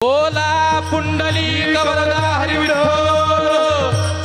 बोला पुंडली कवरदा हरी विठ्ठल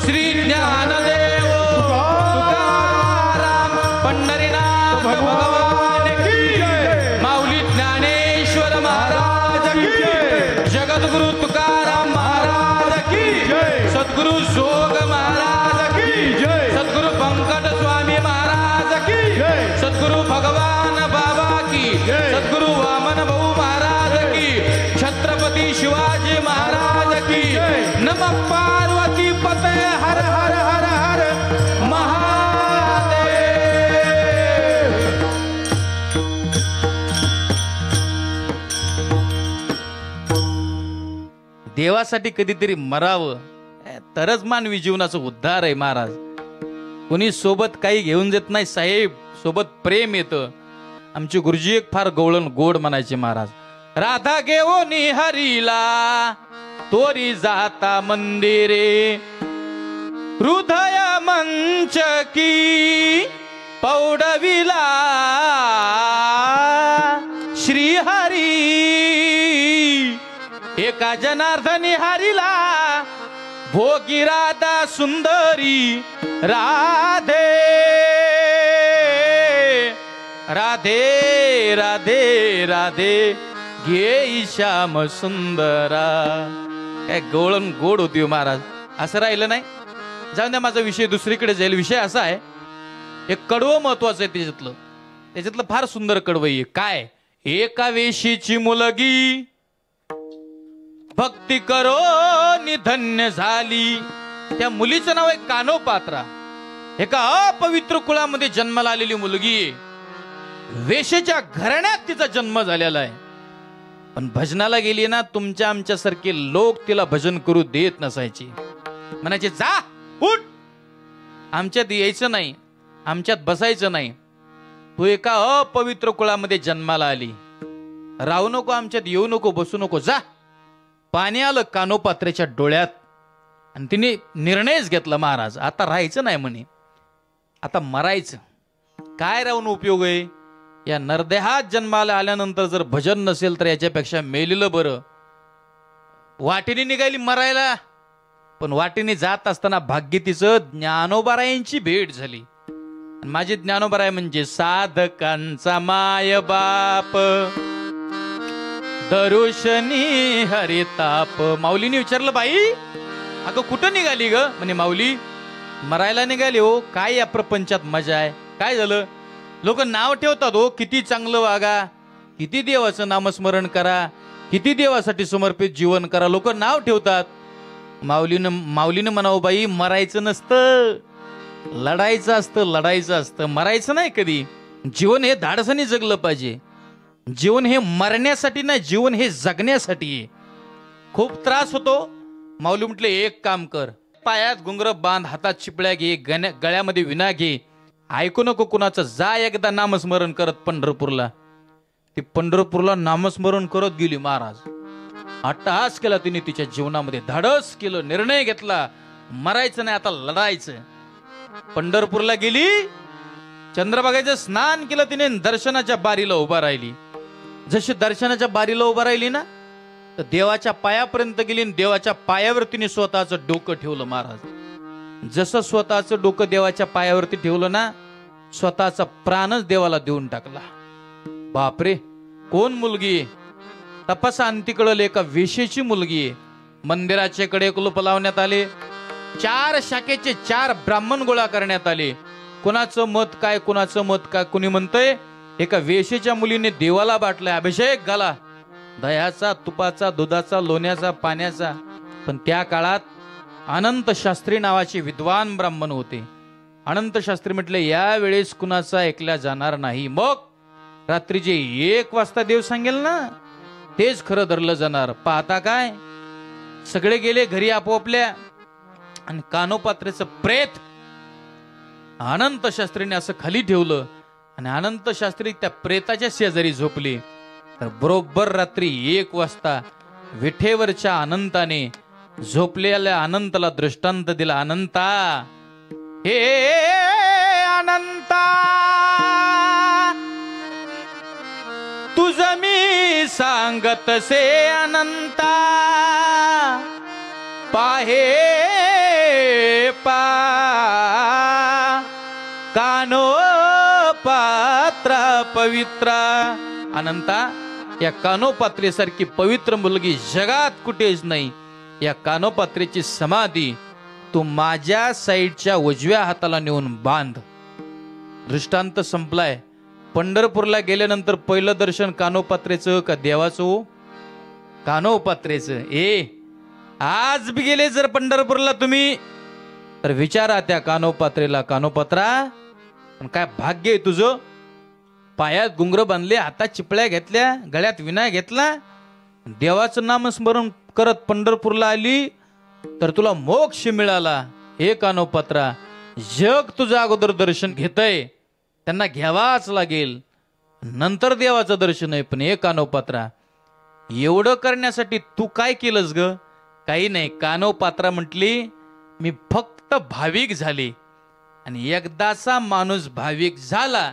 श्री ज्ञानदेव तुकाराम पंढरीनाथ भगवान की जय। माऊली ज्ञानेश्वर महाराज की जय। जगद्गुरु तुकाराम महाराज की जय। सद्गुरु जोग महाराज की जय। सद्गुरु पंकज स्वामी महाराज की जय। सद्गुरु भगवान बाबा की जय। सद्गुरु वामन भाऊ महाराज की। छत्रपति शिवाजी महाराज की नमः पार्वती पते हर हर हर हर महादेव। देवासाठी कधीतरी मरावं तरच मानवी जीवनाचा उद्धार आहे महाराज। कोणी सोबत काही घेऊन देत नाही साहेब, सोबत प्रेम येतं। आमचे गुरुजी एक फार गवळण गोड म्हणायचे महाराज। राधा घेऊनी हरीला तोरी जाता मंदिरे हृदय मंचकी पौडविला श्रीहरी एका जनार्दनी हरीला भोगी राधा सुंदरी राधे राधे राधे राधे गे श्याम सुंदरा। काय गवळण गोड होती महाराज। असं राहिलं नाही, जाऊन द्या, माझा विषय दुसरीकडे जाईल। विषय असा आहे, एक कडवं महत्वाचं आहे त्याच्यातलं फार सुंदर कडवं आहे। काय, एका वेशीची मुलगी भक्ती करो निधन्य झाली। त्या मुलीचं नाव आहे कानोपात्रा। एका अपवित्र कुळामध्ये जन्माला आलेली मुलगी आहे। वेशेच्या घराण्यात तिचा जन्म झालेला आहे, पण भजनाला गेली ना, तुमच्या आमच्यासारखे लोक तिला भजन करू देत नसायचे। म्हणायचे जा उठ, आमच्यात यायचं नाही, आमच्यात बसायचं नाही। तू एका अपवित्र कुळामध्ये जन्माला आली, राहू नको, आमच्यात येऊ नको, बसू नको, जा। पाणी आलं कानोपात्रेच्या डोळ्यात आणि तिने निर्णयच घेतला, महाराज आता राहायचं नाही म्हणे, आता मरायचं। काय राहून उपयोग आहे? या नरदेहात जन्माला आल्यानंतर जर भजन नसेल तर याच्यापेक्षा मेलेलं बरं। वाटेने निघाली मरायला, पण वाटेने जात असताना भाग्य तिचं ज्ञानोबारायांची भेट झाली। माझी ज्ञानोबाराय म्हणजे साधकांचा माय बाप दरुशनी हरिताप। माऊलीने विचारलं, बाई अगं कुठं निघाली ग? म्हणे माऊली मरायला निघाली हो। काय या प्रपंचात मजा आहे? काय झालं? लोक नाव ठेवतात हो, किती चांगलं वागा, किती देवाचं नामस्मरण करा, किती देवासाठी समर्पित जीवन करा, लोक नाव ठेवतात। माऊलीनं म्हणावं, बाई मरायचं नसतं, लढायचं असतं, लढायचं असतं, मरायचं नाही कधी। जीवन हे धाडसाने जगलं पाहिजे। जीवन हे मरण्यासाठी नाही, जीवन हे जगण्यासाठी आहे। खूप त्रास होतो, माऊली म्हटले एक काम कर, पायात घुंगर बांध, हातात चिपळ्या घे, गळ्यामध्ये विना घे, ऐकू नको कुणाचं, जा एकदा नामस्मरण करत पंढरपूरला। ती पंढरपूरला नामस्मरण करत गेली महाराज। अट्टहास केला तिने तिच्या जीवनामध्ये, धाडस केलं, निर्णय घेतला, मरायचं नाही, आता लढायचं। पंढरपूरला गेली, चंद्रभागेचं स्नान केलं तिने, दर्शनाच्या बारीला उभा राहिली। जशी दर्शनाच्या बारीला उभा राहिली ना, तर देवाच्या पायापर्यंत गेली आणि देवाच्या पायावर तिने स्वतःचं डोकं ठेवलं महाराज। जसं स्वतःचं डोकं देवाच्या पायावरती ठेवलं ना, स्वतःचा प्राणच देवाला देऊन टाकला। बापरे, कोण मुलगी आहे? तपासा अंती कळलं, एका वेशेची मुलगी आहे। मंदिराचे कडे कुलूप लावण्यात आले, 4 शाखेचे 4 ब्राह्मण गोळा करण्यात आले। कुणाचं मत काय, कुणाचं मत काय? कुणी म्हणतंय एका वेशेच्या मुलीने देवाला बाटलाय अभिषेक घाला, दह्याचा, तुपाचा, दुधाचा, लोण्याचा, पाण्याचा। पण त्या काळात अनंत शास्त्री नावाचे विद्वान ब्राह्मण होते। अनंत शास्त्री म्हटले या वेळेस कुणाचा ऐकल्या जाणार नाही। मग रात्री जे 1 वाजता देव सांगेल ना, तेच खरं धरलं जाणार। पाहता काय, सगळे गेले घरी आपोपल्या, आणि कानोपात्रेचं प्रेत अनंत शास्त्रीने असं खाली ठेवलं, आणि अनंत शास्त्री त्या प्रेताच्या शेजारी झोपले। तर बरोबर रात्री 1 वाजता विठेवरच्या अनंताने झोपलेल्या अनंताला दृष्टांत दिला, अनंता, हे अनंता, तुझ मी सांगत से अनंता पाहे पा कानो पात्र पवित्र. अनंता, या कानोपात्रेसारखी पवित्र मुलगी जगात कुठेच नाही. या कानोपात्रेची समाधी तू माझ्या साईडच्या उजव्या हाताला नेऊन बांध. दृष्टांत संपलाय. पंढरपूरला गेल्यानंतर पहिलं दर्शन कानोपात्रेचं का देवाचं? कानोपात्रेचं. आज बी गेले जर पंढरपूरला तुम्ही तर विचारा त्या कानोपात्रेला, कानोपात्रा पण काय भाग्य आहे तुझं? पायात गुंगर बांधले, हातात चिपळ्या घेतल्या, गळ्यात विना घेतला, देवाचं नामस्मरण करत पंढरपूरला आली तर तुला मोक्ष मिळाला. हे कानोपात्रा, जग तुझं अगोदर दर्शन घेतय, त्यांना घ्यावाच लागेल, नंतर देवाचं दर्शन आहे. पण हे कानोपात्रा, एवढं करण्यासाठी तू काय केलंस ग? काही नाही. कानोपात्रा म्हटली, मी फक्त भाविक झाले. आणि एकदाचा माणूस भाविक झाला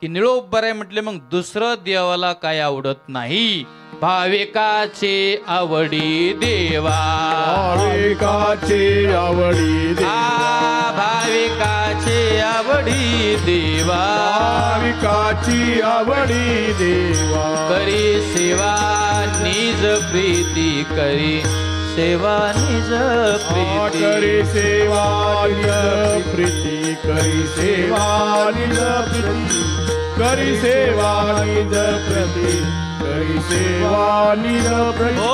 की निळोबर आहे म्हटले, मग दुसरं देवाला काय आवडत नाही. भाविकाचे आवडी देवा, भाविकाचे आवडी देवा, भाविकाचे आवडी देवा, भाविकाची आवडी देवा. करी सेवा निज प्रीती, करी सेवा निज प्रीती, करी सेवा निज प्रीती, करी सेवा निज प्रीती, करी सेवा निज प्रीती, करी सेवा निज प्रीती.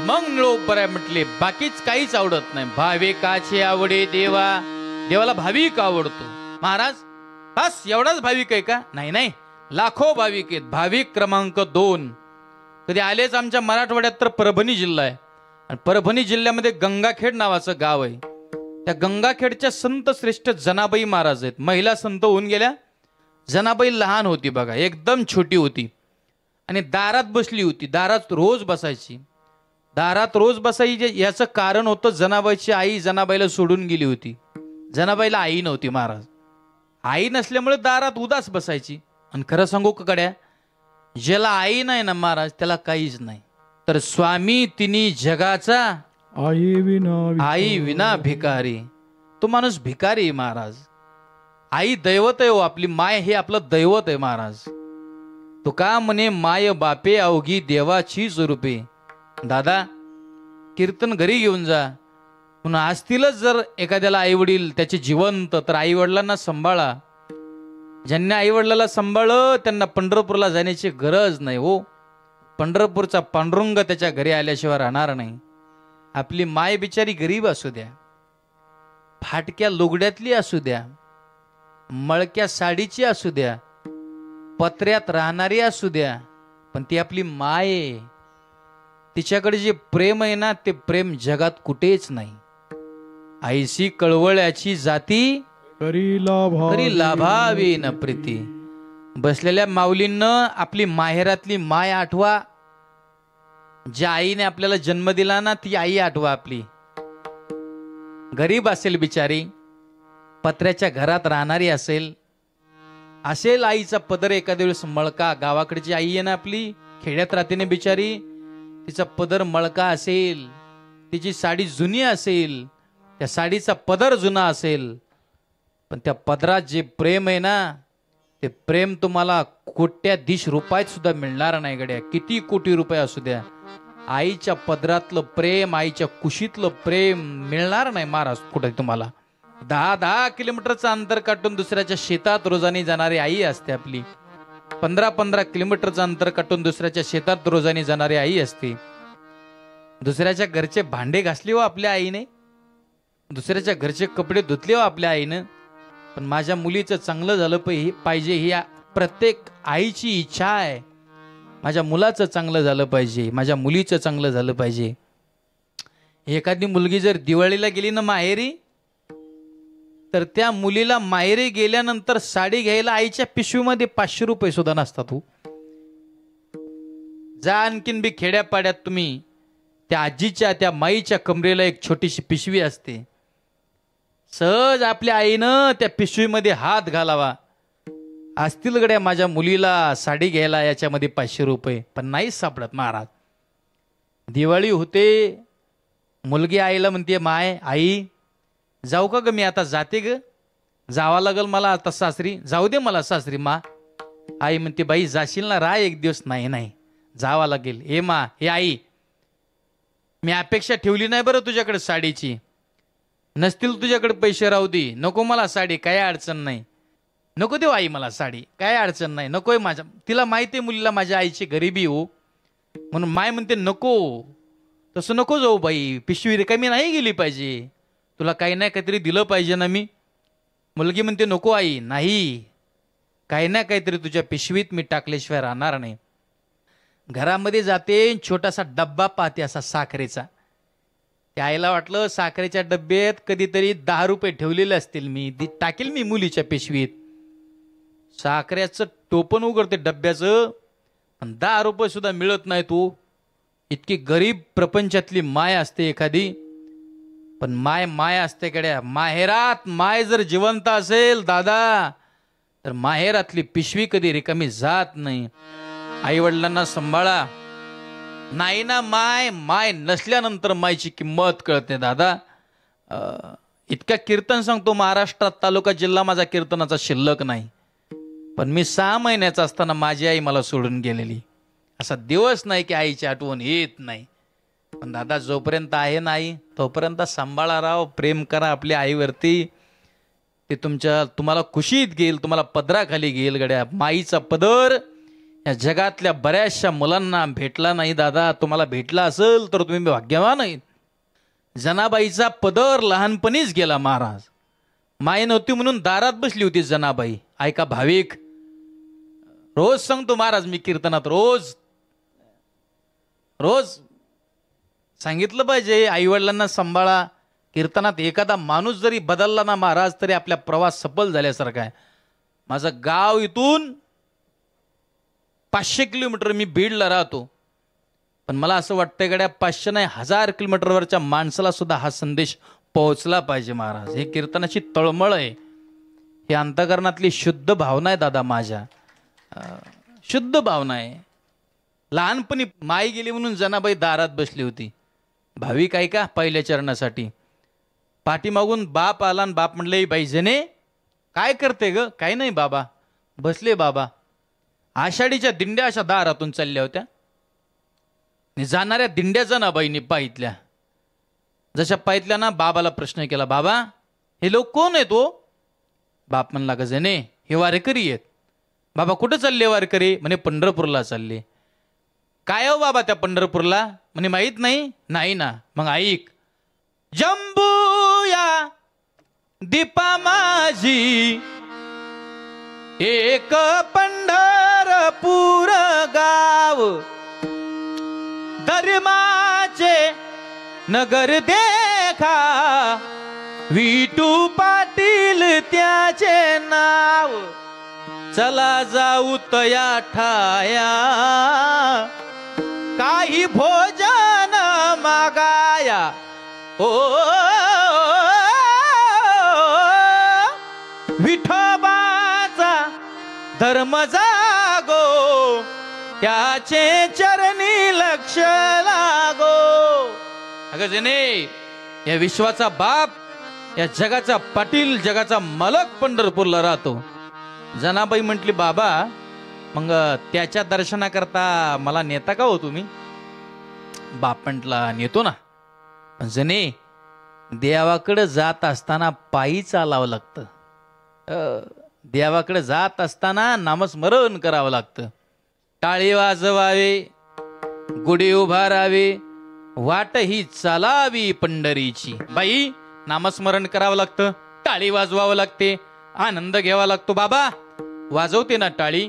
मग निळोबर आहे म्हटले, बाकीच काहीच आवडत नाही. भाविकाचे आवडे देवा, देवाला भाविक आवडतो. महाराज बस एवढाच भाविक आहे का? नाही नाही, लाखो भाविक आहेत. भाविक क्रमांक 2 कधी आलेच आमच्या मराठवाड्यात तर परभणी जिल्हा आहे. आणि परभणी जिल्ह्यामध्ये गंगाखेड नावाचं गाव आहे. त्या गंगाखेडच्या संत श्रेष्ठ जनाबाई महाराज आहेत. महिला संत होऊन गेल्या. जनाबाई लहान होती बघा, एकदम छोटी होती आणि दारात बसली होती. दारात रोज बसायची. दारात रोज बसायची याचं कारण होतं, जनाबाईची आई जनाबाईला सोडून गेली होती. जनाबाईला आई नव्हती महाराज. आई नसल्यामुळे दारात उदास बसायची. आणि खरं सांगू का गड्या, ज्याला आई नाही ना महाराज, त्याला काहीच नाही. तर स्वामी तिन्ही जगाचा आई विना भिकारी. तो माणूस भिकारी आहे महाराज. आई दैवत आहे हो, आपली माय हे आपलं दैवत आहे महाराज. तो का म्हणे, माय बापे अवघी देवाची स्वरूपे. दादा कीर्तन घरी घेऊन जा. पुन्हा असतीलच जर एखाद्याला आई वडील त्याचे जिवंत, तर आई वडिलांना सांभाळा. ज्यांनी आई वडिलाला सांभाळलं त्यांना पंढरपूरला जाण्याची गरज नाही हो. पंढरपूरचा पांडुरंग त्याच्या घरी आल्याशिवाय राहणार नाही. आपली माय बिचारी गरीब असू द्या, फाटक्या लुगड्यातली असू द्या, मळक्या साडीची असू द्या, पत्र्यात राहणारी असू द्या, पण ती आपली माय आहे. तिच्याकडे जे प्रेम आहे ना, ते प्रेम जगात कुठेच नाही. आईशी कळवळ्याची जाती करी लाभावी न प्रीती. बसलेल्या माऊलींनं आपली माहेरातली माय आठवा. ज्या आईने आपल्याला जन्म दिला ना, ती आई आठवा आपली. गरीब असेल बिचारी, पत्र्याच्या घरात राहणारी असेल आईचा पदर एखाद्या वेळेस मळका. गावाकडची आई आहे ना आपली, खेड्यात राहते ना बिचारी, तिचा पदर मळका असेल, तिची साडी जुनी असेल, त्या साडीचा पदर जुना असेल, पण त्या पदरात जे प्रेम आहे ना, ते प्रेम तुम्हाला कोट्याधीश रुपयात सुद्धा मिळणार नाही गड्या. किती कोटी रुपये असू द्या, आईच्या पदरातलं प्रेम, आईच्या कुशीतलं प्रेम मिळणार नाही महाराज कुठे तुम्हाला. 10-10 किलोमीटरचं अंतर काटून दुसऱ्याच्या शेतात रोजानी जाणारी आई असते आपली. 15-15 किलोमीटरचं अंतर काटून दुसऱ्याच्या शेतात रोजानी जाणारी आई असते. दुसऱ्याच्या घरचे भांडे घासले हो आपल्या आईने, दुसऱ्याच्या घरचे कपडे धुतले हो आपल्या आईनं. पण माझ्या मुलीचं चांगलं झालं पाहिजे ही प्रत्येक आईची इच्छा आहे. माझ्या मुलाचं चांगलं झालं पाहिजे, माझ्या मुलीचं चांगलं झालं पाहिजे. एखादी मुलगी जर दिवाळीला गेली ना माहेरी, तर त्या मुलीला माहेरी गेल्यानंतर साडी घ्यायला आईच्या पिशवीमध्ये 500 रुपये सुद्धा नसतात हो. जा आणखीन बी खेड्यापाड्यात तुम्ही, त्या आजीच्या त्या माईच्या कमरेला एक छोटीशी पिशवी असते. सहज आपल्या आईनं त्या पिशवीमध्ये हात घालावा असतील गड्या माझ्या मुलीला साडी घ्यायला याच्यामध्ये 500 रुपये, पण नाहीच सापडत महाराज. दिवाळी होते, मुलगी आईला म्हणते, माय आई जाऊ का ग, मी आता जाते ग, जावा लागल मला आता सासरी, जाऊ दे मला सासरी. मा आई म्हणते, बाई जाशील ना, राह एक दिवस. नाही नाही जावा लागेल. ए मा, हे आई, मी अपेक्षा ठेवली नाही बरं तुझ्याकडे साडीची, नसतील तुझ्याकडे पैसे राहू दे, नको मला साडी, काय अडचण नाही, नको देऊ आई मला साडी, काय अडचण नाही, नकोय माझ्या. तिला माहिती आहे मुलीला माझ्या आईची गरिबी हो, म्हणून माय म्हणते नको, तसं नको जाऊ बाई, पिशवी रिकामी नाही गेली पाहिजे, तुला काही नाही काहीतरी दिलं पाहिजे ना मी. मुलगी म्हणते, नको आई, नाही, काही ना काहीतरी तुझ्या पिशवीत मी टाकल्याशिवाय राहणार नाही. घरामध्ये जाते, छोटासा डब्बा पाहते असा साखरेचा. त्या आईला वाटलं साखरेच्या डब्यात कधीतरी 10 रुपये ठेवलेले असतील, मी टाकेल मी मुलीच्या पिशवीत. साखरेचं टोपण उघडते डब्याचं, 10 रुपये सुद्धा मिळत नाही. तू इतकी गरीब प्रपंचातली माय असते एखादी, पण माय माय असते कड्या. माहेरात माय जर जिवंत असेल दादा, तर माहेरातली पिशवी कधी रिकामी जात नाही. आई वडिलांना सांभाळा. नाही ना माय, माय नसल्यानंतर मायची किंमत कळते दादा. इतक्या कीर्तन सांगतो महाराष्ट्रात, तालुका जिल्हा माझा कीर्तनाचा शिल्लक नाही, पण मी 6 महिन्याचा असताना माझी आई मला सोडून गेलेली. असा दिवस नाही की आईची आठवण येत नाही. पण दादा जोपर्यंत आहे नाही तोपर्यंत सांभाळा राव, प्रेम करा आपल्या आईवरती. ते तुम्हाला खुशीत घेईल, तुम्हाला पदराखाली घेईल गड्या. माईचा पदर या जगातल्या बऱ्याचशा मुलांना भेटला नाही दादा. तुम्हाला भेटला असेल तर तुम्ही भाग्यवान आहे. जनाबाईचा पदर लहानपणीच गेला महाराज. माय नव्हती म्हणून दारात बसली होती जनाबाई. ऐका भाविक, रोज सांगतो महाराज मी कीर्तनात, रोज सांगितलं पाहिजे आईवडिलांना सांभाळा. कीर्तनात एखादा माणूस जरी बदलला ना महाराज, तरी आपला प्रवास सफल झाल्यासारखा आहे. माझं गाव इथून 500 किलोमीटर, मी बीडला राहतो, पण मला असं वाटतंय गड्या 500 नाही 1000 किलोमीटरवरच्या माणसाला सुद्धा हा संदेश पोहोचला पाहिजे महाराज. हे कीर्तनाची तळमळ आहे, ही अंतःकरणातली शुद्ध भावना आहे दादा, माझ्या शुद्ध भावना आहे. लहानपणी माई गेली म्हणून जनाबाई दारात बसली होती. भाविक ऐका, पहिल्या चरणासाठी पाठीमागून बाप आला आणि बाप म्हणले, बाई जने काय करते ग? काही नाही बाबा, बसले बाबा. आषाढीच्या दिंड्या अशा दारातून चालल्या होत्या. जाणाऱ्या दिंड्या जनाबाईंनी पाहितल्या. जशा पाहितल्या ना, बाबाला प्रश्न केला, बाबा हे लोक कोण आहेत हो? बाप म्हणला, ग जने हे वारकरी आहेत. बाबा कुठं चालले वारकरी? म्हणे पंढरपूरला चालले. काय हो बाबा त्या पंढरपूरला? म्हणे माहित नाही. नाही ना. मग ऐक, जंबूया दीपा माझी एक पंढरपूर गाव, धर्माचे नगर देखा, विठू पाटील त्याचे नाव. चला जाऊ तया ठाया, काही भोजन मागाया. ओ विठोबाचा धर्म जागो, त्याचे चरणी लक्ष लागो. अगं जने, या विश्वाचा बाप, या जगाचा पाटील, जगाचा मालक पंढरपूरला राहतो. जनाबाई म्हटली, बाबा मग त्याच्या दर्शनाकरता मला नेता का हो तुम्ही? बाप म्हटला, नेतो ना. जने, देवाकडे जात असताना पायी चालावं लागतं. देवाकडे जात असताना नामस्मरण करावं लागतं. टाळी वाजवावे, गुढी उभारावे, वाट ही चालावी पंढरीची. बाई, नामस्मरण करावं लागतं, टाळी वाजवावं लागते, आनंद घ्यावा लागतो. बाबा वाजवते ना टाळी,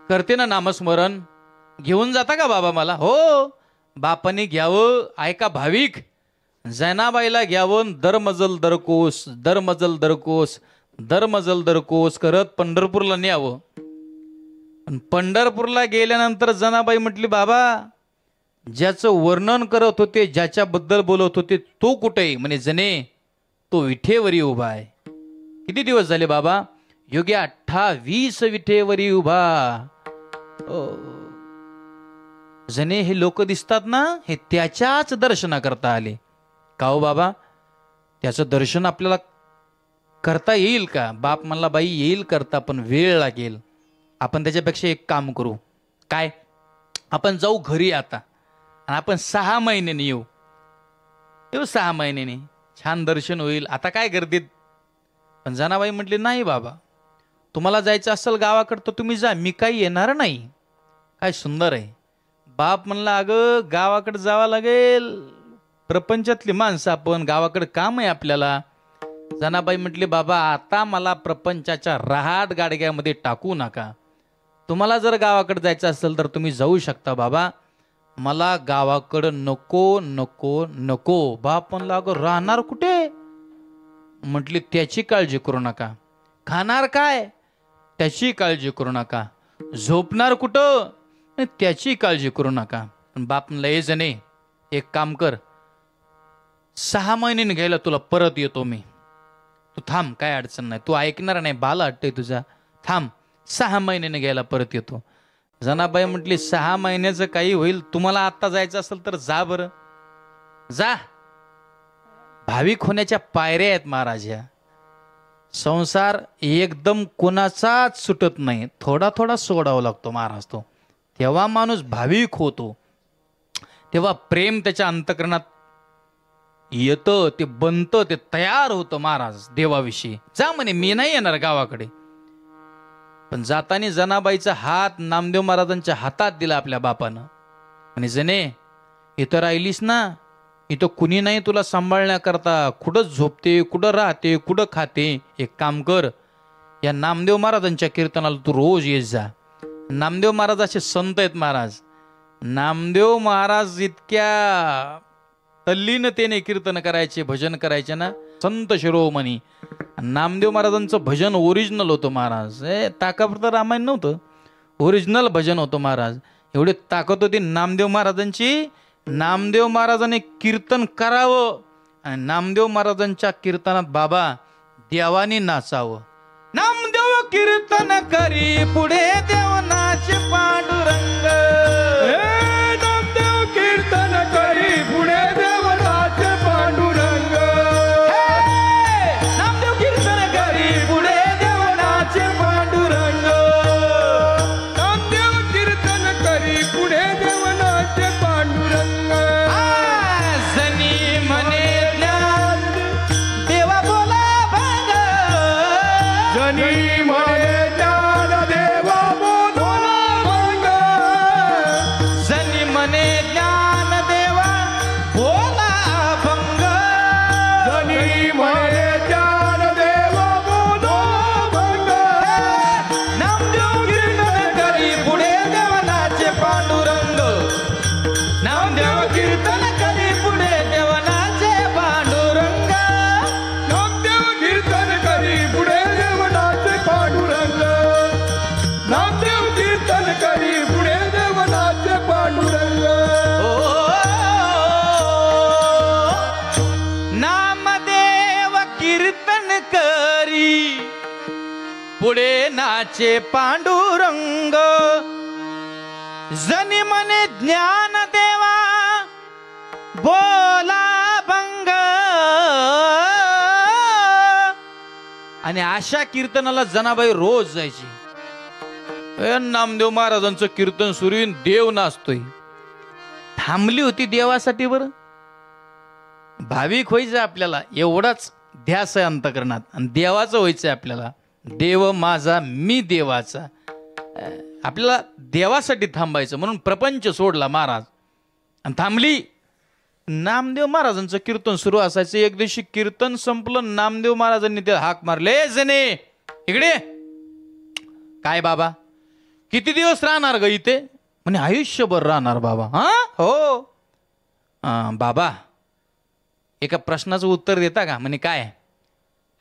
करते ना नामस्मरण, घेऊन जाता का बाबा मला? हो बापाने घ्यावं. ऐका भाविक, जनाबाईला घ्यावं, दरमजल दरकोस, दरमजल दरकोस, दरमजल दरकोस करत पंढरपूरला न्यावं. पंढरपूरला गेल्यानंतर जनाबाई म्हटली, बाबा ज्याचं वर्णन करत होते, ज्याच्याबद्दल बोलत होते, तो कुठे? म्हणे जने, तो विठेवरी उभा आहे. किती दिवस झाले बाबा? योगी 28 विठेवरी उभा. जणे हे लोक दिसतात ना, हे त्याच्याच दर्शनाकरता आले. का हो बाबा, त्याचं दर्शन आपल्याला करता येईल का? बाप म्हणला, बाई येईल करता, पण वेळ लागेल. आपण त्याच्यापेक्षा एक काम करू. काय? आपण जाऊ घरी आता आणि आपण 6 महिन्याने येऊ. 6 महिन्याने छान दर्शन होईल. आता काय गर्दीत. पण जनाबाई म्हटली, नाही बाबा, तुम्हाला जायचं असेल गावाकडं तर तुम्ही जा, मी काही येणार नाही. काय सुंदर आहे. बाप म्हणला, अगं गावाकडे जावं लागेल, प्रपंचातली माणसं आपण, गावाकडे काम आहे आपल्याला. जनाबाई म्हटली, बाबा आता मला प्रपंचाच्या रहाट गाडग्यामध्ये टाकू नका. तुम्हाला जर गावाकडे जायचं असेल तर तुम्ही जाऊ शकता बाबा, मला गावाकडं नको नको नको. बाप म्हणला, अगं राहणार कुठे? म्हटली, त्याची काळजी करू नका. खाणार काय? त्याची काळजी करू नका. झोपणार कुठं? त्याची काळजी करू नका. पण बाप म्हणला, ये जणे एक काम कर, 6 महिन्याने घ्यायला तुला परत येतो मी. तू थांब, काय अडचण नाही, तू ऐकणार नाही, बाला अट्टय तुझा, थांब, 6 महिन्याने घ्यायला परत येतो. जनाबाई म्हटली, 6 महिन्याचं काही होईल, तुम्हाला आत्ता जायचं असेल तर जा बरं, जा. भाविक होण्याच्या पायऱ्या आहेत महाराज. ह्या संसार एकदम कोणाचाच सुटत नाही, थोडा थोडा सोडावा लागतो महाराज. तो तेव्हा माणूस भाविक होतो, तेव्हा प्रेम त्याच्या अंतःकरणात येतं, ते बनतं, ते तयार होतं महाराज देवाविषयी. जा म्हणे, मी नाही येणार गावाकडे. पण जाताना जनाबाईचा हात नामदेव महाराजांच्या हातात दिला आपल्या बापानं. आणि जने, इथं राहिलीस ना, इथं कुणी नाही तुला सांभाळण्याकरता. कुठं झोपते, कुठं राहते, कुठं खाते. एक काम कर, या नामदेव महाराजांच्या कीर्तनाला तू रोज येत जा. नामदेव महाराज असे संत आहेत महाराज. नामदेव महाराज इतक्या तल्लीनतेने कीर्तन करायचे, भजन करायचे ना, संत शिरोमणी. नामदेव महाराजांचं भजन ओरिजिनल होतं महाराज. ताकापुरतं रामायण नव्हतं, ओरिजिनल भजन होतं महाराज. एवढी ताकद होती नामदेव महाराजांची. नामदेव महाराजांनी कीर्तन करावं आणि नामदेव महाराजांच्या कीर्तनात बाबा देवानी नाचावं. नामदेव कीर्तन करी पुढे देवनाचे पांडुरंग. नामदेव कीर्तन करी पुढे देवनाचे पांडुरंग. नामदेव कीर्तन करी पुढे देवनाचे पांडुरंग. नामदेव कीर्तन करी पुढे देवनाचे पांडुरंग. जनी म्हणे ज्ञान देवा बोला भांग. जनी म्हणे ज्ञान देवा बोला भांग. जनी म्हणे ज्ञान देवा बोला भंग. जनी म्हणे ज्ञान देवा बोला भांग. नामदेव कीर्तन करी पुढे देवनाचे पांडुरंग. नामदेव कीर्तन करी पुढे देवनाचे पांडुरंग. नामदेव कीर्तन करी पुढे देवनाचे पांडुरंग. नामदेव कीर्तन करी पुढे देवनाचे पांडुरंग. नामदेव कीर्तन करी पुढे नाचे पांडुरंग. जनी म्हणे ज्ञान देवा बोला भंग. आणि अशा कीर्तनाला जनाबाई रोज जायची. नामदेव महाराजांचं कीर्तन सुरू होईन, देव नाचतोय. थांबली होती देवासाठी. बरं, भाविक व्हायचं आपल्याला, एवढाच ध्यास आहे अंतःकरणात. आणि देवाचं व्हायचंय आपल्याला. देव माझा मी देवाचा. आपल्याला देवासाठी थांबायचं म्हणून प्रपंच सोडला महाराज आणि थांबली. नामदेव महाराजांचं कीर्तन सुरू असायचं. एक दिवशी कीर्तन संपलं, नामदेव महाराजांनी ते हाक मारले, जने इकडे. काय बाबा, किती दिवस राहणार ग इथे? म्हणे आयुष्यभर राहणार बाबा. हा हो बाबा, एका प्रश्नाचं उत्तर देता का? म्हणे काय?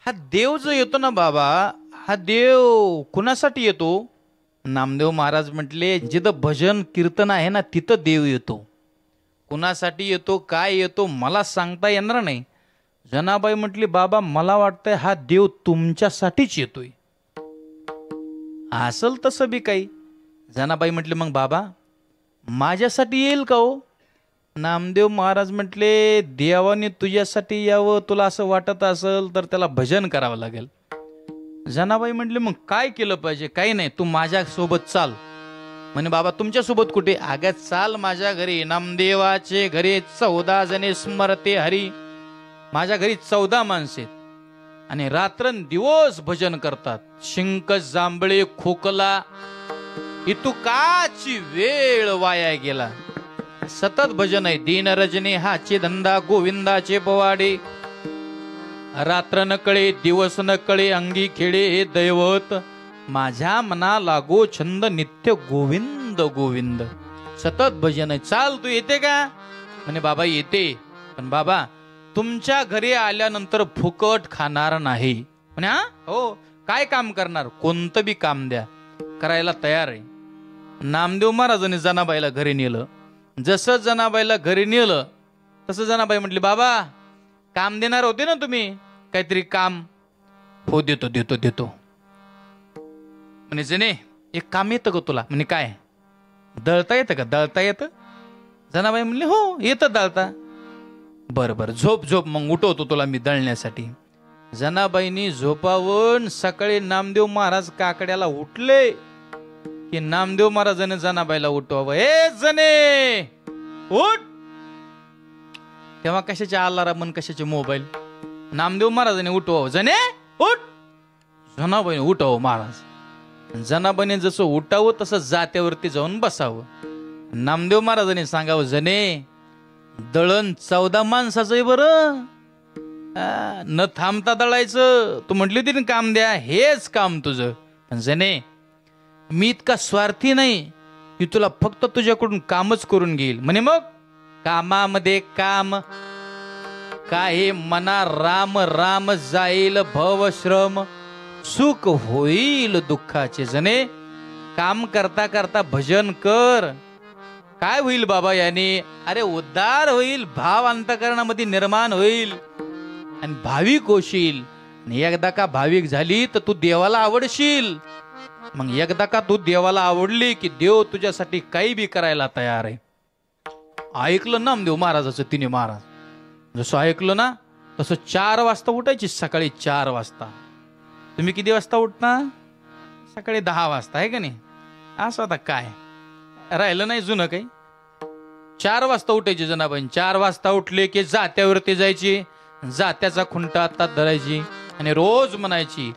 हा देव जो येतो ना बाबा, हा देव कुणासाठी येतो? नामदेव महाराज म्हटले, जिथं भजन कीर्तन आहे ना तिथं देव येतो. कुणासाठी येतो, काय येतो मला सांगता येणार नाही. जनाबाई म्हटली, बाबा मला वाटतंय हा देव तुमच्यासाठीच येतोय. असल तसं बी काही. जनाबाई म्हटले मग बाबा माझ्यासाठी येईल का हो? नामदेव महाराज म्हटले देवाने तुझ्यासाठी यावं तुला असं वाटत असेल तर त्याला भजन करावं लागेल. जनाबाई म्हटले मग काय केलं पाहिजे? काही नाही, तू माझ्या सोबत चाल. म्हणे बाबा तुमच्या सोबत कुठे? अगं चाल माझ्या घरी, नामदेवाचे घरी 14 जणे स्मरते हरी. माझ्या घरी 14 माणसे आणि रात्रंदिवस भजन करतात. शिंक जांभळे खोकला इतुकाची वेळ वाया गेला. सतत भजन आहे. दीन रजने हाचे धंदा गोविंदाचे पवाडे. रात्र न कळे दिवस न कळे अंगी खेळे हे दैवत. माझ्या मना लागो छंद नित्य गोविंद गोविंद. सतत भजन आहे. चाल तू येते का? म्हणे बाबा येते, पण बाबा तुमच्या घरी आल्यानंतर फुकट खाणार नाही. म्हणे हा हो. काय काम करणार? कोणतं बी काम द्या, करायला तयार आहे. नामदेव महाराजांनी जनाबाईला घरी नेलं. जसं जनाबाईला घरी नेलं तसं जनाबाई म्हटली बाबा काम देणार होते ना तुम्ही, काहीतरी काम? हो देतो देतो देतो. म्हणे जने एक काम येतं का तुला? म्हणे काय? दळता येतं का? दळता येतं? जनाबाई म्हणली हो येतं दळता. बरं बरं झोप झोप, मग उठवतो तुला मी दळण्यासाठी. जनाबाईनी झोपावून सकाळी नामदेव महाराज काकड्याला उठले की नामदेव महाराजांनी जनाबाईला उठवावं. ए जने उठ. तेव्हा कशाचे अलार्म आणि कशाचे मोबाईल. नामदेव महाराजांनी उठवावं. जने उठ. जनाबाईने उठावं महाराज. जनाबाईने जसं उठावं तसं जात्यावरती जाऊन बसावं. नामदेव महाराजांनी सांगावं जने दळण 14 माणसाचं आहे बरं, न थांबता दळायचं. तू म्हटली होती ना काम द्या, हेच काम तुझं. पण जने मी इतका स्वार्थी नाही की तुला फक्त तुझ्याकडून कामच करून घेईल. म्हणे मग कामामध्ये काम काय? मना राम राम जाईल भव श्रम, सुख होईल दुःखाचे. जने काम करता करता भजन कर. काय होईल बाबा याने? अरे उद्धार होईल, भाव अंतकरणामध्ये निर्माण होईल आणि भाविक होशील. एकदा का भाविक झाली तर तू देवाला आवडशील. मग एकदा का तू देवाला आवडली की देव तुझ्यासाठी काही बी करायला तयार आहे. ऐकलं नामदेव महाराजाचं तिने महाराज. जसं ऐकलं ना तसं 4 वाजता उठायची. सकाळी 4 वाजता. तुम्ही किती वाजता उठना? सकाळी 10 वाजता आहे का नाही? असं आता काय राहिलं नाही जुनं काही. 4 वाजता उठायची जनाबाई. 4 वाजता उठले की जात्यावरती जायची. जात्याचा खुंटा हातात धरायची आणि रोज म्हणायची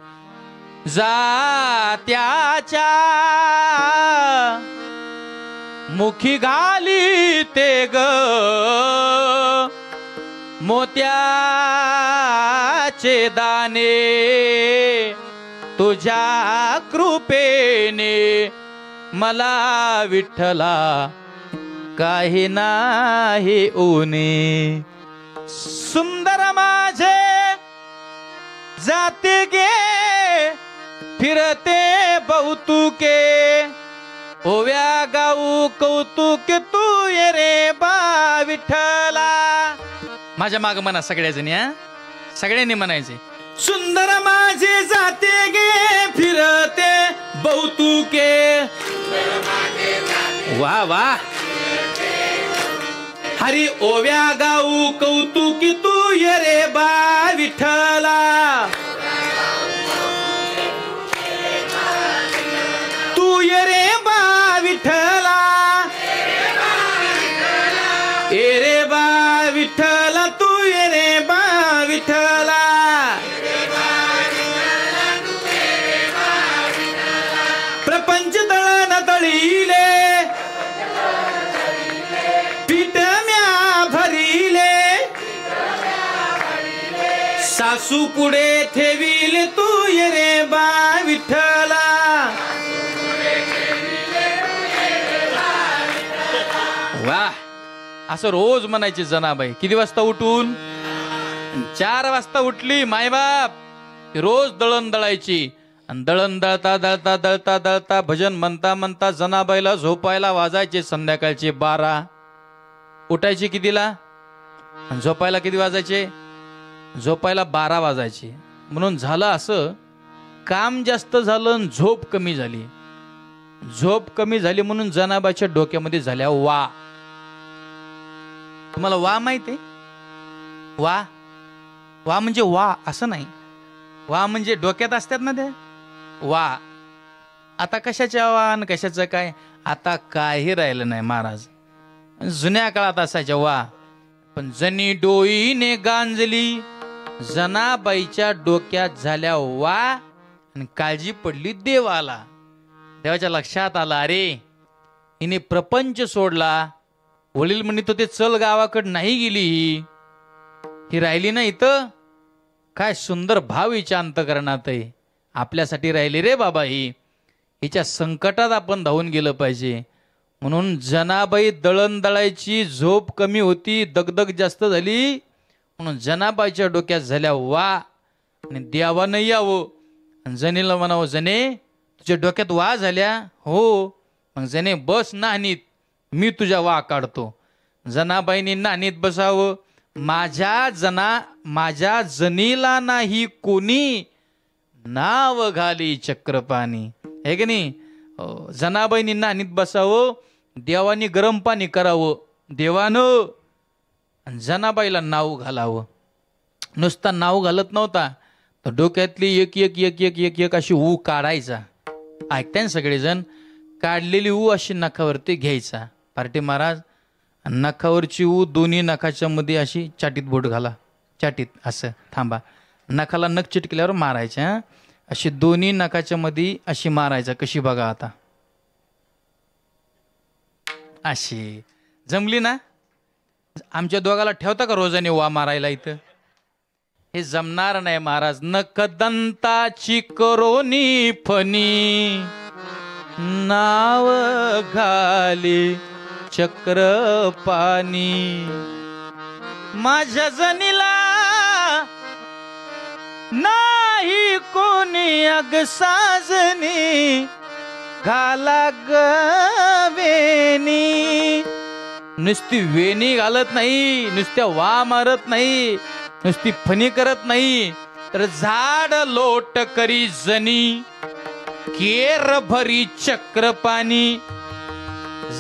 जात्याच्या मुखी घाली ते ग मोत्याचे दाणे, तुझ्या कृपेने मला विठ्ठला काही नाही उणे. सुंदर माझे जाते गे फिरते बहुतुके, ओव्या गाऊ कौतुक तू ये रे बा विठ्ठला. माझ्या माग म्हणा सगळ्याजणी, सगळ्यांनी म्हणायचे. सुंदर माझे जाते गे फिरते बहुतुके. वा वा. हरी ओव्या गाऊ कौतुकी तू ये रे बा विठ्ठला. तू ये रे बा विठ्ठला. ये रे बा विठ्ठला. तू ये रे बा विठ्ठला. प्रपंच दळण दळीले पीठ म्या भरीले, सासू पुढे ठेवीले तू ये रे बा विठ्ठला. वा. असं रोज म्हणायची जनाबाई. किती वाजता उठून? 4 वाजता उठली मायबाप रोज दळण दळायची. आणि दळण दळता दळता दळता दळता भजन म्हणता म्हणता जनाबाईला झोपायला वाजायचे संध्याकाळचे 12. उठायची कितीला? आणि झोपायला किती वाजायचे? झोपायला 12 वाजायचे. म्हणून झालं असं, काम जास्त झालं आणि झोप कमी झाली. झोप कमी झाली म्हणून जनाबाईच्या डोक्यामध्ये झाल्या वा. तुम्हाला वा माहिती आहे? वा वा म्हणजे वा असं नाही. वा म्हणजे डोक्यात असतात ना त्या वा. आता कशाच्या वा आणि कशाचं काय, आता काही राहिलं नाही महाराज. जुन्या काळात असायच्या वा. पण जनी डोईने गांजली, जनाबाईच्या डोक्यात झाल्या वा आणि काळजी पडली देवाला. देवाच्या लक्षात आलं, अरे हिने प्रपंच सोडला. वडील म्हणत होते चल गावाकडे, नाही गेली ही राहिली ना इथं. काय सुंदर भाव हिच्या अंतकरणात आहे. आपल्यासाठी राहिली रे बाबा ही. हिच्या संकटात आपण धावून गेलं पाहिजे. म्हणून जनाबाई दळण दळायची, झोप कमी होती, दगदग जास्त झाली. म्हणून जनाबाईच्या डोक्यात झाल्या वा आणि देवानं यावं. जनेला म्हणावं, जने तुझ्या डोक्यात वा झाल्या? हो. मग जने बस नानीत, मी तुझ्या वा काढतो. जनाबाईंनी नानीत बसावं. माझ्या जनीला नाही कोणी, नाव घाली चक्रपाणी. हे की नाही? जनाबाईंनी नानीत बसावं. देवानी गरम पाणी करावं देवानं, जनाबाईला नाव घालावं. नुसता नाव घालत नव्हता, तर डोक्यातली एक एक एक एक एक एक अशी ऊ काढायचा. ऐकताय ना सगळेजण? काढलेली ऊ अशी नखावरती घ्यायचा पार्टी महाराज. नखावरची ऊ दोन्ही नखाच्या मध्ये अशी चाटीत बोट घाला. चाटीत असं थांबा. नखाला नख चिटकल्यावर मारायच्या. अशी दोन्ही नखाच्या मध्ये अशी मारायचा. कशी बघा आता, अशी जमली ना? आमच्या दोघाला ठेवता का रोजाने वा मारायला इथं? हे जमणार नाही महाराज. नखदंताची करोनी फनी, नाव घाली चक्रपाणी. माझ्या जनीला नाही कोणी, अग साजनी घाला गवेनी. नुसती वेणी घालत नाही, नुसत्या वा मारत नाही, नुसती फणी करत नाही, तर झाड लोट करी जनी, केर भरी चक्रपाणी.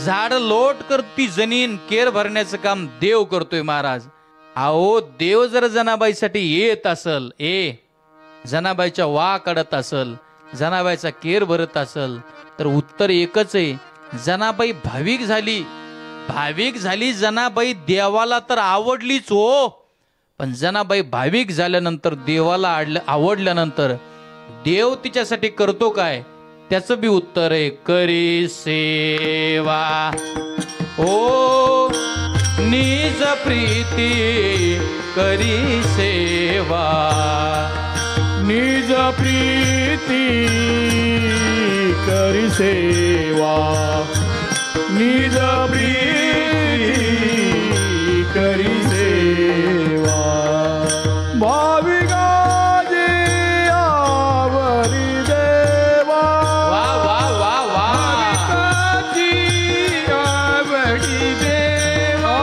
झाड लोट करती जनीन, केर भरण्याचं काम देव करतोय महाराज. अहो देव जर जनाबाईसाठी येत असल, जनाबाईच्या वा काढत असल, जनाबाईचा केर भरत असल, तर उत्तर एकच आहे. जनाबाई भाविक झाली. भाविक झाली जनाबाई, देवाला तर आवडलीच हो. पण जनाबाई भाविक झाल्यानंतर, देवाला आवडल्यानंतर देव तिच्यासाठी करतो काय, त्याचं बी उत्तर आहे करी सेवा. ओ निज प्रीती करी सेवा, निज प्रीती करी सेवा, निज प्रीती करी सेवा. भाविकाची आवरी देवा, वा वा वा वा. भाविकाची आवरी देवा,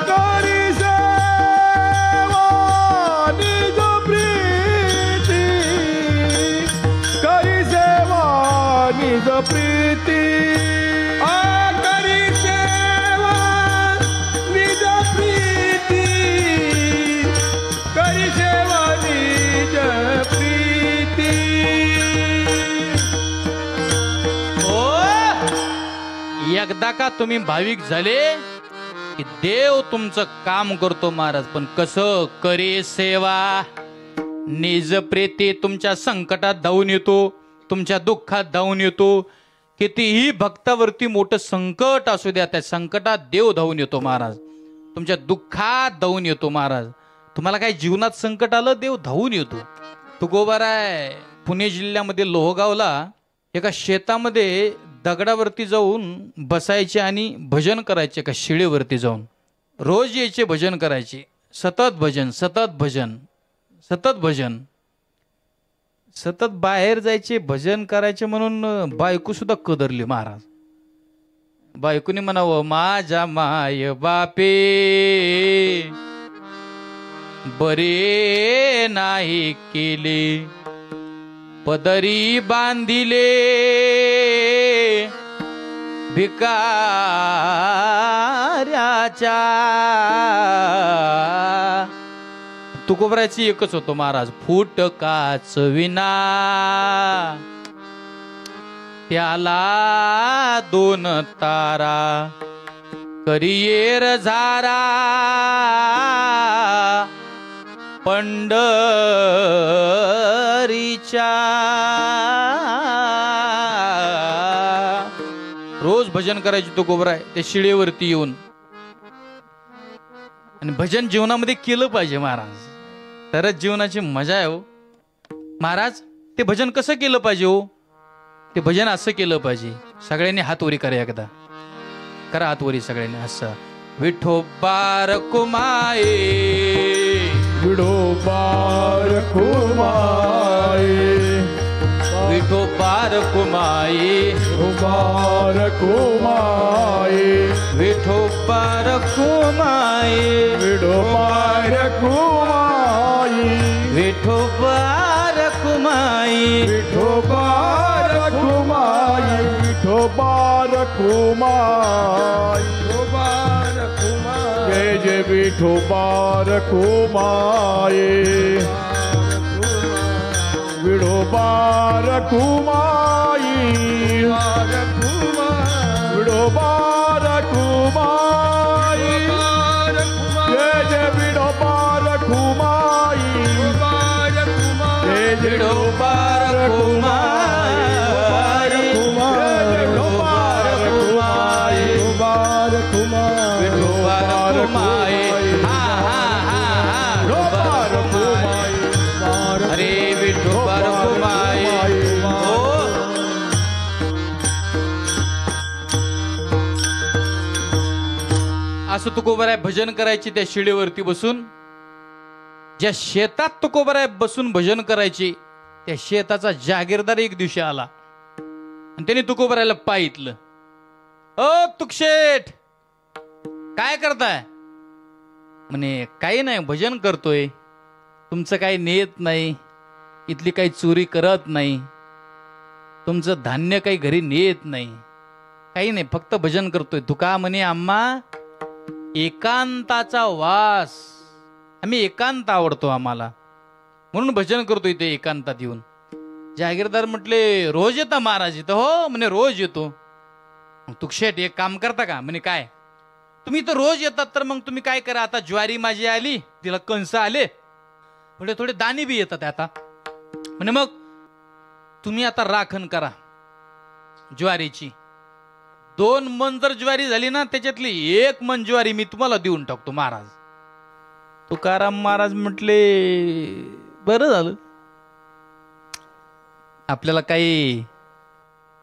करी सेवा निज प्रीती, करी सेवा निज प्रीती. एकदा का तुम्ही भाविक झाले की देव तुमचं काम करतो महाराज. पण कसं? करी सेवा निज प्रीती. तुमच्या संकटात धावून येतो, तुमच्या दुःखात धावून येतो. कितीही भक्तावरती मोठं संकट असू द्या, त्या संकटात देव धावून येतो महाराज. तुमच्या दुःखात धावून येतो महाराज. तुम्हाला काही जीवनात संकट आलं, देव धावून येतो. तुकोबारा आहे पुणे जिल्ह्यामध्ये लोहगावला एका शेतामध्ये दगडावरती जाऊन बसायचे आणि भजन करायचे. एका शिळेवरती जाऊन रोज यायचे, भजन करायचे. सतत भजन, सतत भजन, सतत भजन. सतत बाहेर जायचे, भजन करायचे. म्हणून बायको सुद्धा कदरली महाराज. बायकोनी म्हणावं, माझ्या माय बापे बरे नाही केले, पदरी बांधिले भिकाऱ्याच्या. तुकोबराची एकच होतो महाराज, फूट काच विना त्याला दोन तारा, करियर झारा पंढरीच्या. रोज भजन करायची तुकोबराय ते शिळेवरती येऊन. आणि भजन जीवनामध्ये केलं पाहिजे महाराज, तरच जीवनाची मजा आहे हो महाराज. ते भजन कसं केलं पाहिजे हो? ते भजन असं केलं पाहिजे, सगळ्यांनी हात वरी करा, एकदा करा हात वरी सगळ्यांनी असं. विठोबा रखुमाई विठोबा रखुमाई विठोबा रखुमाई विठोबा रखुमाई विठोबा रखुमाई विठोबा रखुमाई विठोबा रखुमाई विठोबा रखुमाई विठोबा रखुमाई जय जय विठोबा रखुमाई विठोबा रखुमाई विठोबा रखुमाई जय जय विठोबा रखुमाई जय जय विठोबा रखुमाई विठोबा रखुमाई विठोबा रखुमाई. हा हा हा हा विठोबा रखुमाई. अरे विठोबा रखुमाई हो. असं तुकोबराय भजन करायची त्या शिळेवरती बसून. ज्या शेतात तुकोबराय बसून भजन करायची त्या शेताचा जागीरदार एक दिवशी आला आणि त्याने तुकोबरायला पाहितलं. ओ तुकशेठ, काय करताय? म्हणे काही नाही, भजन करतोय. तुमचं काही नेत नाही, इथली काही चोरी करत नाही, तुमचं धान्य काही घरी नेत नाही, काही नाही, फक्त भजन करतोय. तुका म्हणे आम्हा एकांताचा वास, आम्ही एकांत आवडतो आम्हाला, म्हणून भजन करतो इथे एकांतात येऊन. जागीरदार म्हटले रोज येता महाराज इथं? हो म्हणे रोज येतो. तुकशेठ एक काम करता का? म्हणे काय? तुम्ही तर रोज येतात तर मग तुम्ही काय करा, आता ज्वारी माझी आली, तिला कंस आले, थोडे थोडे दाणे बी येतात आता. म्हणे मग तुम्ही आता राखण करा ज्वारीची. 2 मन जर ज्वारी झाली ना, त्याच्यातली 1 मन ज्वारी मी तुम्हाला देऊन टाकतो महाराज. तुकाराम महाराज म्हटले बरं झालं, आपल्याला काही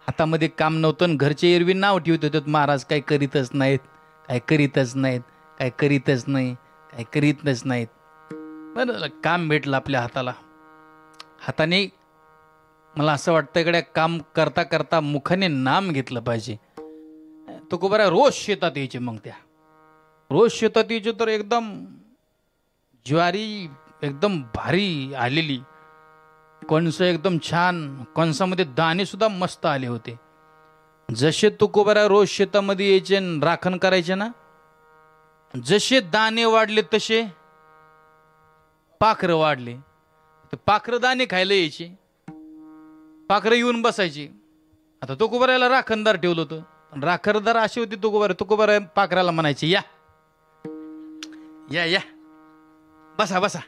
हातामध्ये काम नव्हतं, घरचे एरवी नाव ठेवत होते महाराज काय करीतच नाहीत, काय करीतच नाहीत, काय करीतच नाही, काय करीतच नाहीत. बरं काम भेटलं आपल्या हाताला. हाताने मला असं वाटतं इकडे काम करता करता मुखाने नाम घेतलं पाहिजे. तुकोबराय रोज शेतात यायचे. मग त्या रोज शेतात यायचे तर एकदम ज्वारी एकदम भारी आलेली, कणस एकदम छान, कणसामध्ये दाणे सुद्धा मस्त आले होते. जसे तुकोबराय रोज शेतामध्ये यायचे राखण करायचे ना, जसे दाणे वाढले तसे पाखरं वाढले. ते पाखरं दाणे खायला यायचे, पाखरं येऊन बसायची. आता तुकोबरायला राखणदार ठेवलं होतं, राखणदार अशी होती तुकोबराय पाखराला म्हणायचे या या या बसा बसा,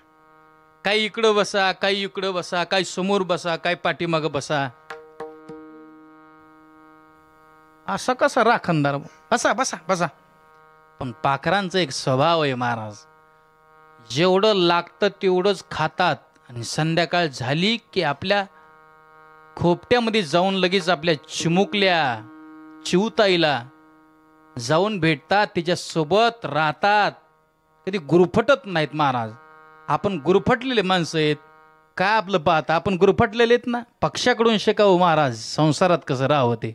काही इकडं बसा, काही इकडं बसा, काही समोर बसा, काही पाठीमागं बसा. असा कसा राखणदार? बसा बसा बसा. पण पाखरांचा एक स्वभाव आहे महाराज, जेवढं लागतं तेवढंच खातात आणि संध्याकाळ झाली की आपल्या खोपट्यामध्ये जाऊन लगेच आपल्या चिमुकल्या चिवताईला जाऊन भेटतात, तिच्यासोबत राहतात, कधी गुरफटत नाहीत महाराज. आपण गुरफटलेले माणसं आहेत, काय आपलं पाहता, आपण गुरफटलेले आहेत ना. पक्षाकडून शिकावं महाराज संसारात कसं राहावं ते.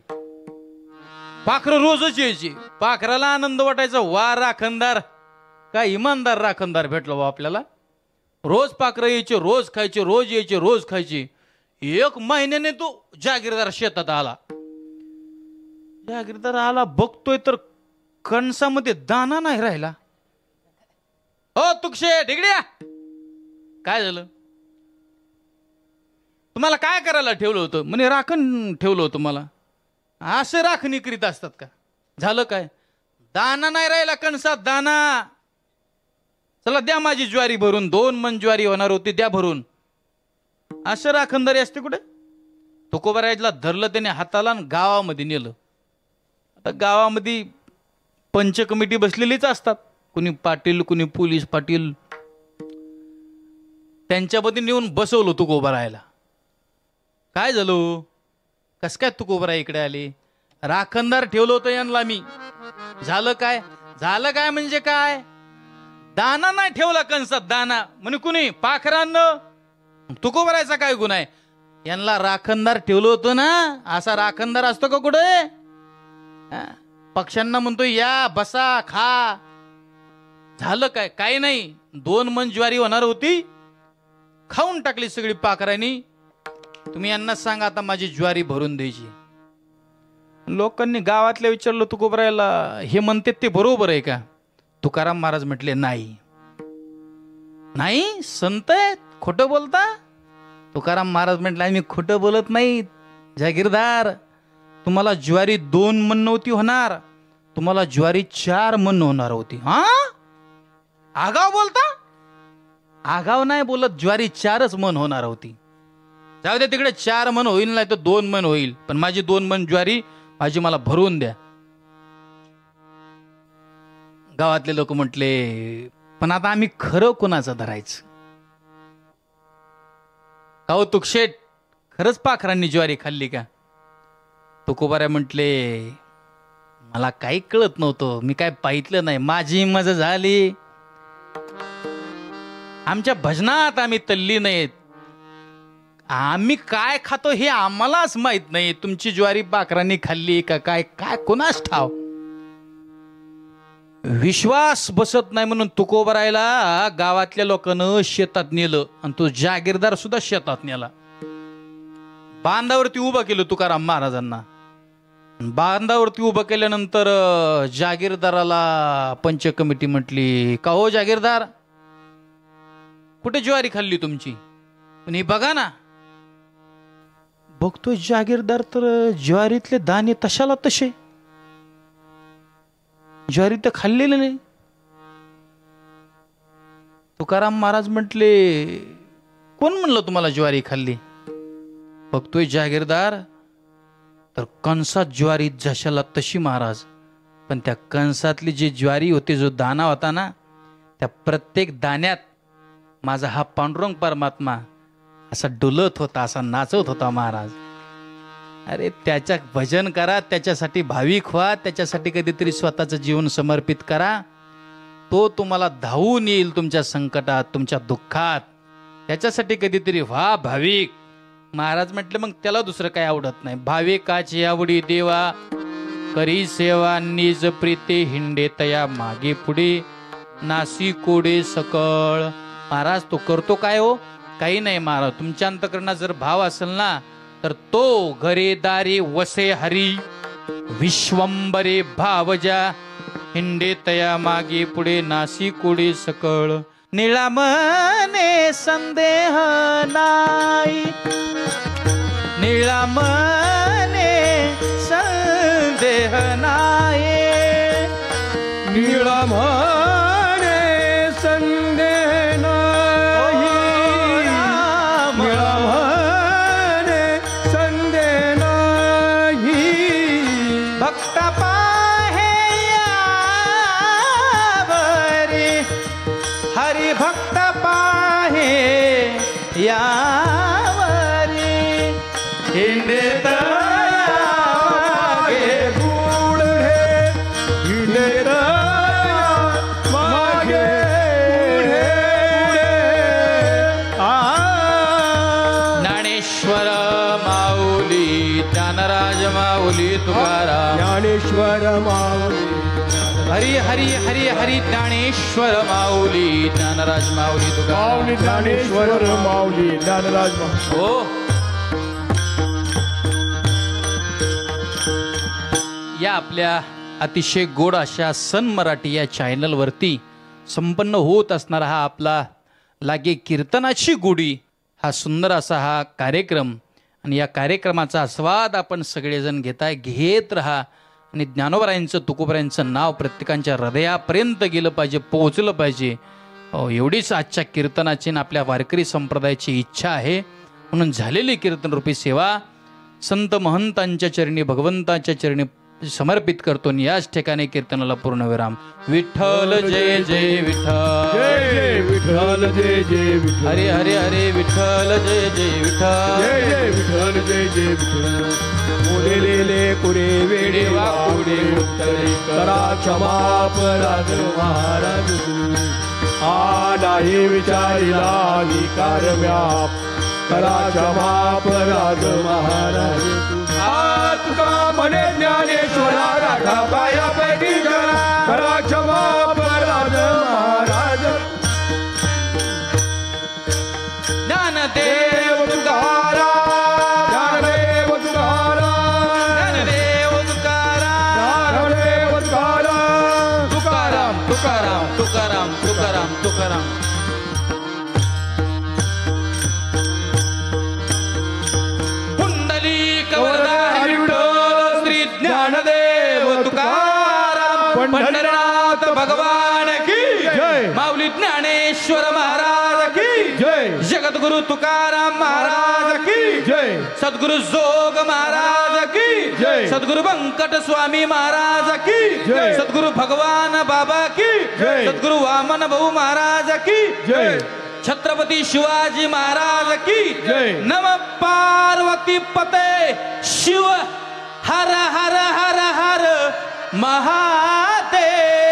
पाखरं रोजच यायची, पाखराला आनंद वाटायचा, वा राखणदार, काय इमानदार राखणदार भेटलो आपल्याला. रोज पाखरं यायचे, रोज खायचे, रोज यायचे, रोज खायचे. 1 महिन्याने तो जागीरदार शेतात आला. जागीरदार आला, बघतोय तर कणसामध्ये दाना नाही राहिला. ओ तुकशे ढिगड्या, काय झालं? तुम्हाला काय करायला ठेवलं होतं? म्हणे राखण ठेवलं होतं मला. असे राखणी करीत असतात का? झालं काय? दाना नाही राहिला कणसात, दाना. चला द्या माझी ज्वारी भरून, 2 मन ज्वारी होणार होती, द्या भरून. असं राखणदारी असते कुठे? तुकोबारायला धरलं त्याने हाताला आणि गावामध्ये नेलं. आता गावामध्ये पंच कमिटी बसलेलीच असतात, कुणी पाटील कुणी पोलीस पाटील. त्यांच्यामध्ये नेऊन बसवलं तुकोबारायला. काय झालं? कस काय तुकोबाराय इकडे आले? राखणदार ठेवलं होतं यांना मी. झालं काय? झालं काय म्हणजे काय? दाना नाही ठेवला कणसात, दाना. म्हणे कुणी? पाखरांना. तुकोबारायचा काय गुन्हा आहे? यांना राखणदार ठेवलं होतं ना. असा राखणदार असतो का कुठे? पक्ष्यांना म्हणतो या बसा खा. झालं काय? काही नाही. 2 मन ज्वारी होणार होती, खाऊन टाकली सगळी पाखरांनी. तुम्ही यांना सांगा आता माझी ज्वारी भरून द्यायची. लोकांनी गावातल्या विचारलं तुकोबारायला, हे म्हणते ते बरोबर आहे का? तुकाराम महाराज म्हटले नाही. नाही संत आहेत, खोटं बोलता? तुकाराम महाराज म्हटलं मी खोटं बोलत नाही. जागीरदार, तुम्हाला ज्वारी 2 मन नव्हती होणार, तुम्हाला ज्वारी 4 मन होणार होती. हा, आगाव बोलता? आगाव नाही बोलत, ज्वारी 4च मन होणार होती. जाऊ दे तिकडे, 4 मन होईल नाही तर 2 मन होईल, पण माझी 2 मन ज्वारी माझी मला भरून द्या. गावातले लोक म्हटले पण आता आम्ही खरं कोणाचं धरायचं? कौतुक शेठ, खरंच पाखरांनी ज्वारी खाल्ली का? तुकोबाराय म्हटले मला काही कळत नव्हतं, मी काय पाहितलं नाही, माझी मजा झाली. आमच्या भजनात आम्ही तल्ली नाहीत, आम्ही काय खातो हे आम्हालाच माहित नाही. तुमची ज्वारी पाखरांनी खाल्ली का काय काय कोणास ठाव. विश्वास बसत नाही म्हणून तुकोबारायला गावातल्या लोकांना शेतात नेलं आणि तो जागीरदार सुद्धा शेतात नेला. बांधावरती उभं केलं तुकाराम महाराजांना. बांधावरती उभं केल्यानंतर जागीरदाराला पंच कमिटी म्हटली, का हो जागीरदार, कुठे ज्वारी खाल्ली तुमची? पण हे बघा ना. बघतोय जागीरदार तर ज्वारीतले दाणे तशाला तसे, ज्वारी तर खाल्लेले नाही. तुकाराम महाराज म्हटले कोण म्हणलं तुम्हाला ज्वारी खाल्ली? बघतोय जागीरदार तर कंसात ज्वारी जशाला तशी महाराज, पण त्या कंसातली जी ज्वारी होती, जो दाना होता ना, त्या प्रत्येक दाण्यात माझा हा पांडुरंग परमात्मा असा डुलत होता, असा नाचत होता महाराज. अरे त्याच्या भजन करा, त्याच्यासाठी भाविक व्हा, त्याच्यासाठी कधीतरी स्वतःचं जीवन समर्पित करा. तो तुम्हाला धावून येईल तुमच्या संकटात, तुमच्या दुःखात. त्याच्यासाठी कधीतरी व्हा भाविक. महाराज म्हटले मग त्याला दुसरं काय आवडत नाही. भाविकाची आवडी देवा, करी सेवा निज प्रीते, हिंडे तया मागे पुढे, नासी कोडे सकळ. महाराज तो करतो काय हो? काही नाही महाराज, तुमच्या अंतःकरणात जर भाव असेल ना तर तो घरे दारे वसे हरी, विश्वंबरे भावजा, हिंडे तया मागे पुढे, नासी कोडे सकळ. निळामने संदेह नाही, निळामने संदेह नाही, निळामने संदेह नाही, निळामने संदेह नाही. भक्त पाहे यावरी, हरी भक्त पाहे यावरी, हिंडे मागे पुढे, हिंडे मागे पुढे. ज्ञानेश्वर माऊली, ज्ञानराज माऊली तुकाराम. ज्ञानेश्वर माऊली, हरी हरी हरी हरी ज्ञानेश्वर माऊली, ज्ञानराज माऊली तुकाराम. माऊली ज्ञानेश्वर माऊली, ज्ञानराज माऊली. हो या आपल्या अतिशय गोड अशा सन मराठी या चॅनलवरती संपन्न होत असणारा हा आपला लागे कीर्तनाची गुढी हा सुंदर असा हा कार्यक्रम आणि या कार्यक्रमाचा आस्वाद आपण सगळेजण घेत राहा आणि ज्ञानोबरायांचं तुकोबरायांचं नाव प्रत्येकांच्या हृदयापर्यंत गेलं पाहिजे, पोहोचलं पाहिजे. एवढीच आजच्या कीर्तनाची आपल्या वारकरी संप्रदायाची इच्छा आहे. म्हणून झालेली कीर्तनरूपी सेवा संत महंतांच्या चरणी भगवंताच्या चरणी समर्पित करतो आणि याच ठिकाणी कीर्तनाला पूर्णविराम. विठ्ठल जय जय विठ्ठल, जय जय विठ्ठल, जय जय विठ्ठल, हरे हरे हरे विठ्ठल, जय जय विठ्ठल, जय जय विठ्ठल, जय जय विठ्ठल. मोडलेले कुडे वेडे वाकुडे मुक्तले करा क्षमा अपराध महाराज तुम्ही. हा नाही विचारिला विकार व्याप करा क्षमा अपराध महाराज तुम्ही. हा तुका म्हणे ज्ञानेश्वरा राखा पायापैकी जरा करा क्षमा अपराध महाराज. ज्ञानदेव तुकाराम, ज्ञानदेव तुकाराम, ज्ञानदेव तुकाराम, ज्ञानदेव तुकाराम, तुकाराम तुकाराम तुकाराम तुकाराम तुकाराम. पुंडलिक वरदा हरिविठ्ठल श्री ज्ञानदेव तुकाराम, पंढरनाथ भगवान की जय. माऊली ज्ञानेश्वर महाराज की जय. जगद्गुरु तुकाराम महाराज की जय. सद्गुरु जोग महाराज की जय. सद्गुरु व्यंकट स्वामी महाराज की जय. सद्गुरु भगवान बाबा की जय. सद्गुरु वामन भाऊ महाराज की जय. छत्रपती शिवाजी महाराज की जय. नम पार्वती पते शिव हर हर हर हर महादेव.